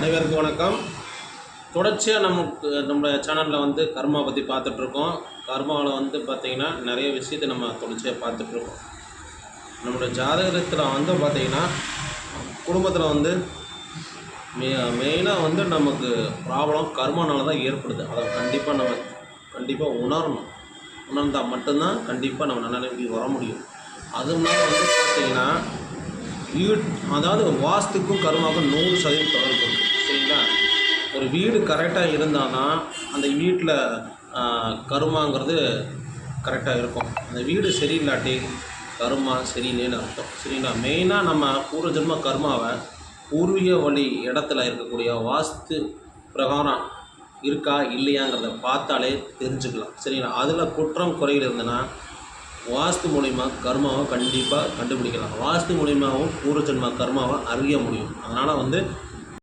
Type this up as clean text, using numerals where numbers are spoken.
அனைவருக்கும் வணக்கம். தொடர்ச்சியாக நம்ம சேனலில் வந்து கர்மா பற்றி பார்த்துட்ருக்கோம். கர்மாவில் வந்து பார்த்திங்கன்னா நிறைய விஷயத்தை நம்ம தொடர்ச்சியாக பார்த்துட்ருக்கோம். நம்மளோட ஜாதகத்தில் வந்து பார்த்திங்கன்னா குடும்பத்தில் வந்து மெயினாக வந்து நமக்கு ப்ராப்ளம் கர்மானால தான் ஏற்படுது. அதை கண்டிப்பாக உணரணும். உணர்ந்தால் மட்டும்தான் கண்டிப்பாக நம்ம நல்ல நிலைமைக்கு வர முடியும். அதுனால வந்து பார்த்திங்கன்னா அதாவது வாஸ்துக்கும் கர்மாவுக்கும் 100% தொடர்பு இருக்குது. சரிங்களா? ஒரு வீடு கரெக்டாக இருந்தால்னா அந்த வீட்டில் கர்மாங்கிறது கரெக்டாக இருக்கும். அந்த வீடு சரியில்லாட்டி கர்மா சரியில்லைன்னு அர்த்தம். சரிங்களா? மெயினாக நம்ம பூர்வஜன்ம கர்மாவை பூர்வீக வழி இடத்துல இருக்கக்கூடிய வாஸ்து பிரகாரம் இருக்கா இல்லையாங்கிறத பார்த்தாலே தெரிஞ்சுக்கலாம். சரிங்களா? அதில் குற்றம் குறைகள் இருந்ததுன்னா வாஸ்து மூலிமா கர்மாவை கண்டிப்பாக கண்டுபிடிக்கலாம். வாஸ்து மூலிமாவும் பூர்வஜன்ம கர்மாவை அறிய முடியும். அதனால் வந்து